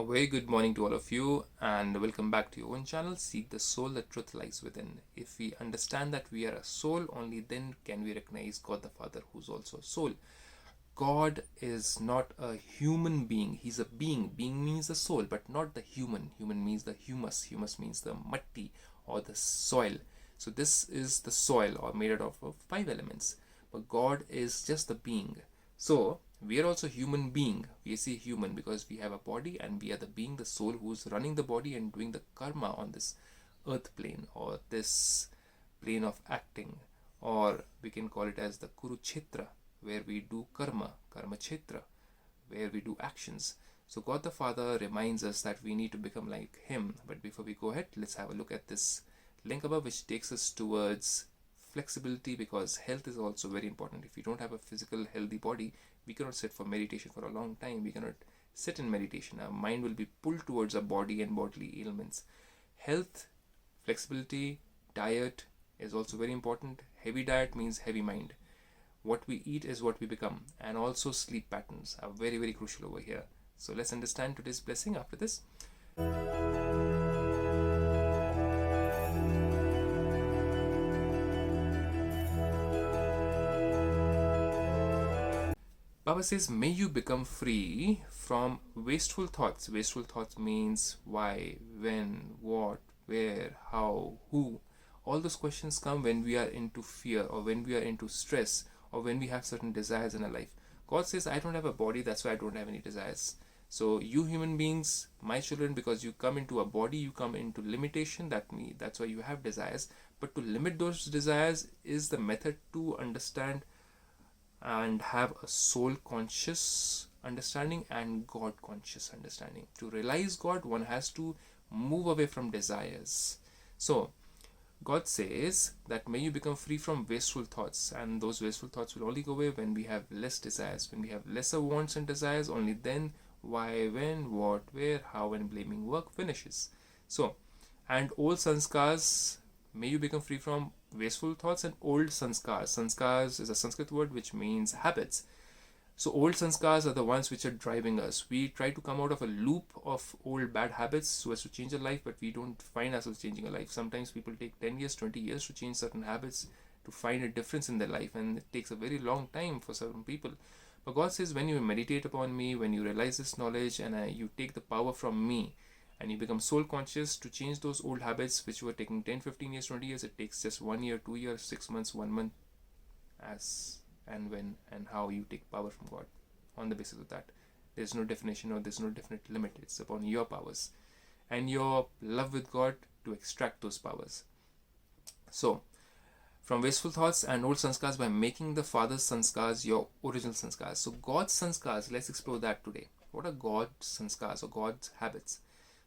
A very good morning to all of you, and welcome back to your own channel. Seek the soul, the truth lies within. If we understand that we are a soul, only then can we recognize God the Father, who's also a soul. God is not a human being, He's a being. Being means the soul, but not the human. Human means the humus. Humus means the matti or the soil. So, this is the soil, or made out of five elements. But God is just the being. So, we are also human being. We say human because we have a body and we are the being, the soul who's running the body and doing the karma on this earth plane or this plane of acting, or we can call it as the Kurukshetra, where we do karma chetra, where we do actions. So God the Father reminds us that we need to become like Him. But before we go ahead, let's have a look at this link above, which takes us towards flexibility, because health is also very important. If you don't have a physical healthy body, we cannot sit for meditation for a long time. We cannot sit in meditation. Our mind will be pulled towards our body and bodily ailments. Health, flexibility, diet is also very important. Heavy diet means heavy mind. What we eat is what we become, and also sleep patterns are very, very crucial over here. So let's understand today's blessing after this. Baba says, may you become free from wasteful thoughts. Wasteful thoughts means why, when, what, where, how, who. All those questions come when we are into fear, or when we are into stress, or when we have certain desires in our life. God says, I don't have a body, that's why I don't have any desires. So you human beings, my children, because you come into a body, you come into limitation. That's why you have desires. But to limit those desires is the method to understand and have a soul conscious understanding and God conscious understanding. To realize God, one has to move away from desires. So God says that may you become free from wasteful thoughts, and those wasteful thoughts will only go away when we have less desires. When we have lesser wants and desires, only then why, when, what, where, how, and blaming work finishes. So, and old sanskars, may you become free from wasteful thoughts and old sanskars. Sanskars is a Sanskrit word which means habits. So old sanskars are the ones which are driving us. We try to come out of a loop of old bad habits so as to change our life, but we don't find ourselves changing our life. Sometimes people take 10 years, 20 years to change certain habits, to find a difference in their life, and it takes a very long time for certain people. But God says, when you meditate upon me, when you realize this knowledge, and you take the power from me, and you become soul conscious to change those old habits which were taking 10, 15 years, 20 years, it takes just 1 year, 2 years, 6 months, 1 month, as and when and how you take power from God. On the basis of that, there's no definition or there's no definite limit. It's upon your powers and your love with God to extract those powers. So, from wasteful thoughts and old sanskars, by making the Father's sanskars your original sanskars. So God's sanskars, let's explore that today. What are God's sanskars or God's habits?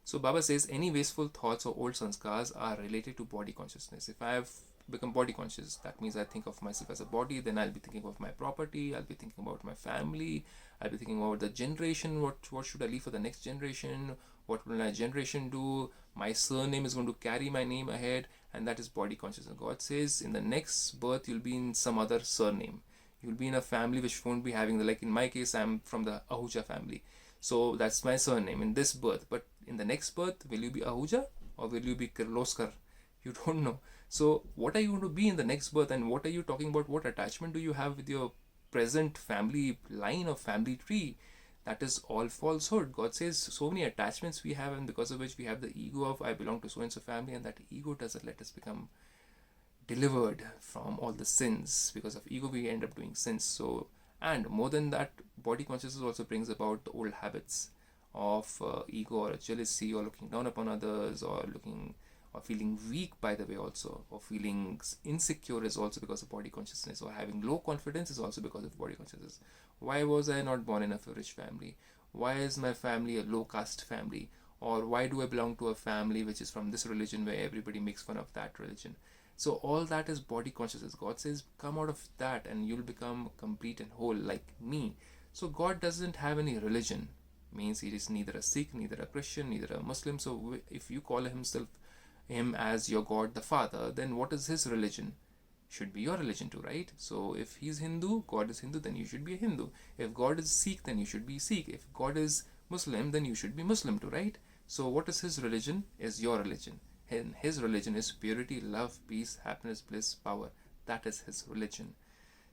So Baba says any wasteful thoughts or old sanskars are related to body consciousness. If I have become body conscious, that means I think of myself as a body, then I'll be thinking of my property, I'll be thinking about my family, I'll be thinking about the generation, what should I leave for the next generation, what will my generation do, my surname is going to carry my name ahead, and that is body consciousness. God says in the next birth you'll be in some other surname, you'll be in a family which won't be having like in my case I'm from the Ahuja family, so that's my surname in this birth. But in the next birth, will you be Ahuja or will you be Kirloskar? You don't know. So what are you going to be in the next birth, and what are you talking about? What attachment do you have with your present family line or family tree? That is all falsehood. God says so many attachments we have, and because of which we have the ego of I belong to so and so family, and that ego doesn't let us become delivered from all the sins. Because of ego we end up doing sins. So, and more than that, body consciousness also brings about the old habits of ego or jealousy, or looking down upon others, or feeling weak, by the way, also, or feeling insecure is also because of body consciousness, or having low confidence is also because of body consciousness. Why was I not born in a rich family? Why is my family a low caste family? Or why do I belong to a family which is from this religion where everybody makes fun of that religion? So all that is body consciousness. God says come out of that and you'll become complete and whole like me. So God doesn't have any religion, means he is neither a Sikh, neither a Christian, neither a Muslim. So if you call him as your God the Father, then what is his religion? Should be your religion too, right? So if he's Hindu, God is Hindu, then you should be a Hindu. If God is Sikh, then you should be Sikh. If God is Muslim, then you should be Muslim too, right? So what is his religion is your religion. And his religion is purity, love, peace, happiness, bliss, power. That is his religion.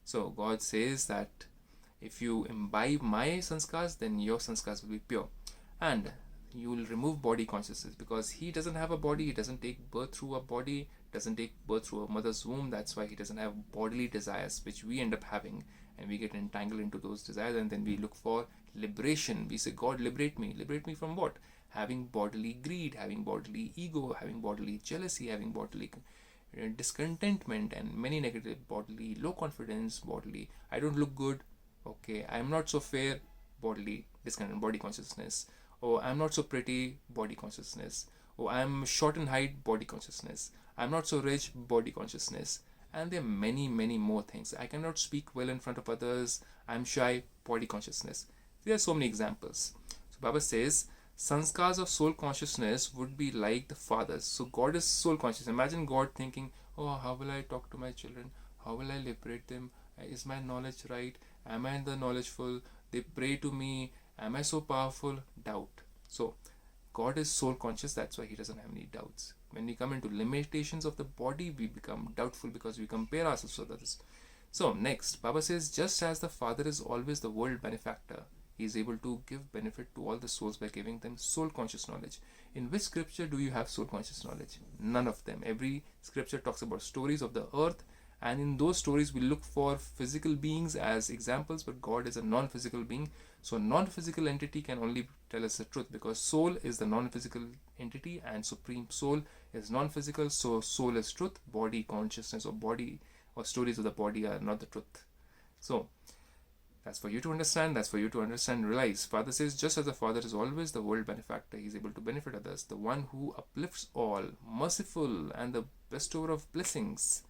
So God says that if you imbibe my sanskars, then your sanskars will be pure. And you will remove body consciousness, because he doesn't have a body, he doesn't take birth through a body, doesn't take birth through a mother's womb. That's why he doesn't have bodily desires, which we end up having, and we get entangled into those desires, and then we look for liberation. We say, God, liberate me. Liberate me from what? Having bodily greed, having bodily ego, having bodily jealousy, having bodily discontentment, and many negative bodily low confidence, bodily I don't look good, okay, I'm not so fair, bodily discontent, body consciousness. Oh, I'm not so pretty, body consciousness. Oh, I'm short in height, body consciousness. I'm not so rich, body consciousness. And there are many, many more things. I cannot speak well in front of others, I'm shy, body consciousness. There are so many examples. So Baba says sanskars of soul consciousness would be like the fathers. So God is soul conscious. Imagine God thinking, oh, how will I talk to my children? How will I liberate them? Is my knowledge right? Am I the knowledgeful? They pray to me. Am I so powerful? Doubt. So God is soul conscious. That's why he doesn't have any doubts. When we come into limitations of the body, we become doubtful because we compare ourselves with others. So next, Baba says, just as the Father is always the world benefactor, he is able to give benefit to all the souls by giving them soul conscious knowledge. In which scripture do you have soul conscious knowledge? None of them. Every scripture talks about stories of the earth, and in those stories we look for physical beings as examples, but God is a non-physical being. So non-physical entity can only tell us the truth, because soul is the non-physical entity and supreme soul is non-physical. So soul is truth, body consciousness or body or stories of the body are not the truth. So that's for you to understand, that's for you to understand, realize. Father says, just as the Father is always the world benefactor, he is able to benefit others, the one who uplifts all, merciful and the bestower of blessings.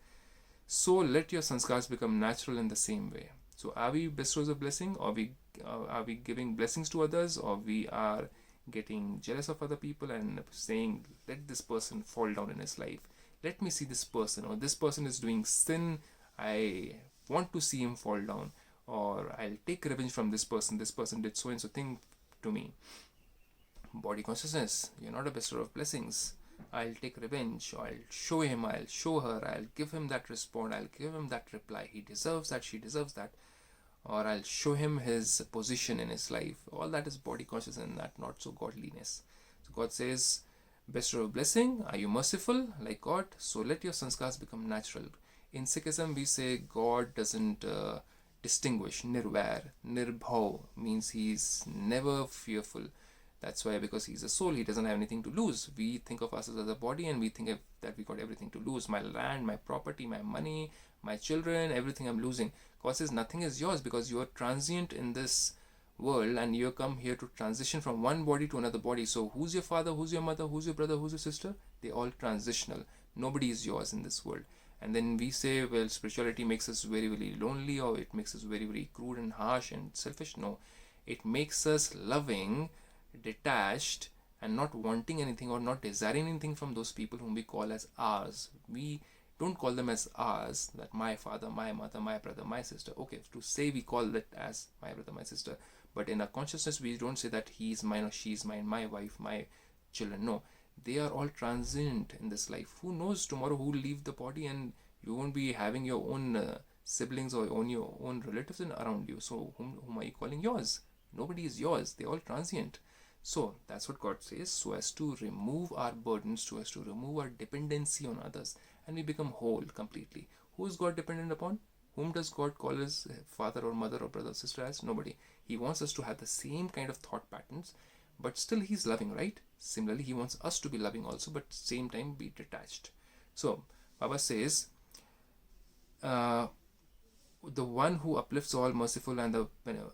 So let your sanskars become natural in the same way. So are we bestowers of blessing, or are we giving blessings to others, or we are getting jealous of other people and saying, let this person fall down in his life, let me see this person, or this person is doing sin, I want to see him fall down, or I'll take revenge from this person did so and so thing to me. Body consciousness, you're not a bestower of blessings. I'll take revenge, or I'll show him, I'll show her, I'll give him that response, I'll give him that reply, he deserves that, she deserves that, or I'll show him his position in his life. All that is body consciousness, and that not so godliness. So God says, bestower of blessing, are you merciful like God? So let your sanskars become natural. In Sikhism we say God doesn't distinguish. Nirvair, nirbhav means he's never fearful. That's why, because he's a soul, he doesn't have anything to lose. We think of ourselves as a body, and we think that we got everything to lose. My land, my property, my money, my children, everything I'm losing. God says nothing is yours, because you are transient in this world and you come here to transition from one body to another body. So who's your father, who's your mother, who's your brother, who's your sister? They're all transitional. Nobody is yours in this world. And then we say, well, spirituality makes us very, very lonely, or it makes us very, very crude and harsh and selfish. No, it makes us loving, detached, and not wanting anything or not desiring anything from those people whom we call as ours. We don't call them as ours, that my father, my mother, my brother, my sister. Okay, to say we call it as my brother, my sister, but in our consciousness we don't say that he is mine or she is mine, my wife, my children. No, they are all transient in this life. Who knows tomorrow who will leave the body, and you won't be having your own siblings or your own relatives around you. So whom are you calling yours? Nobody is yours. They're all transient. So that's what God says, so as to remove our burdens, so as to remove our dependency on others, and we become whole completely. Who is God dependent upon? Whom does God call his father or mother or brother or sister as? Nobody. He wants us to have the same kind of thought patterns, but still he's loving, right? Similarly, he wants us to be loving also, but same time be detached. So Baba says, the one who uplifts all, merciful and the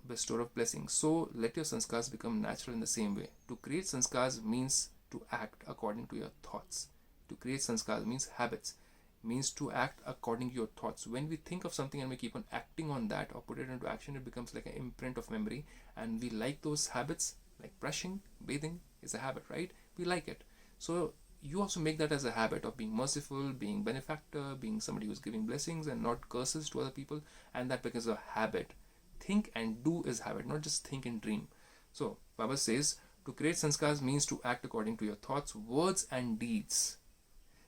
bestower of blessings. So let your sanskars become natural in the same way. To create sanskars means to act according to your thoughts. To create sanskars means habits, means to act according to your thoughts. When we think of something and we keep on acting on that or put it into action, it becomes like an imprint of memory, and we like those habits, like brushing, bathing is a habit, right? We like it. So you also make that as a habit of being merciful, being benefactor, being somebody who's giving blessings and not curses to other people, and that becomes a habit. Think and do is habit, not just think and dream. So Baba says to create sanskars means to act according to your thoughts, words and deeds.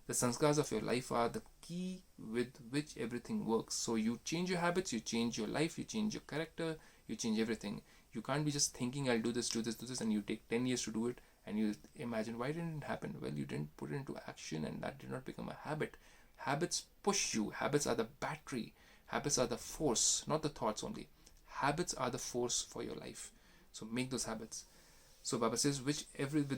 The sanskars of your life are the key with which everything works. So you change your habits, you change your life, you change your character, you change everything. You can't be just thinking I'll do this, do this, do this, and you take 10 years to do it, and you imagine why didn't it happen? Well, you didn't put it into action, and that did not become a habit. Habits push you. Habits are the battery. Habits are the force, not the thoughts only. Habits are the force for your life. So make those habits. So Baba says with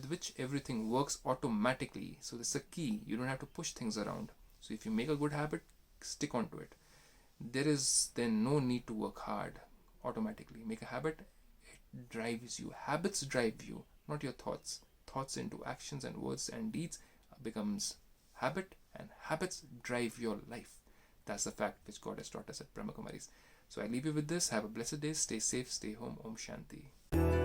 which everything works automatically. So this is a key. You don't have to push things around. So if you make a good habit, stick on to it. There is then no need to work hard. Automatically make a habit. It drives you. Habits drive you, not your thoughts. Thoughts into actions and words and deeds becomes habit, and habits drive your life. That's the fact which God has taught us at Brahmakumaris. So I leave you with this. Have a blessed day. Stay safe. Stay home. Om Shanti.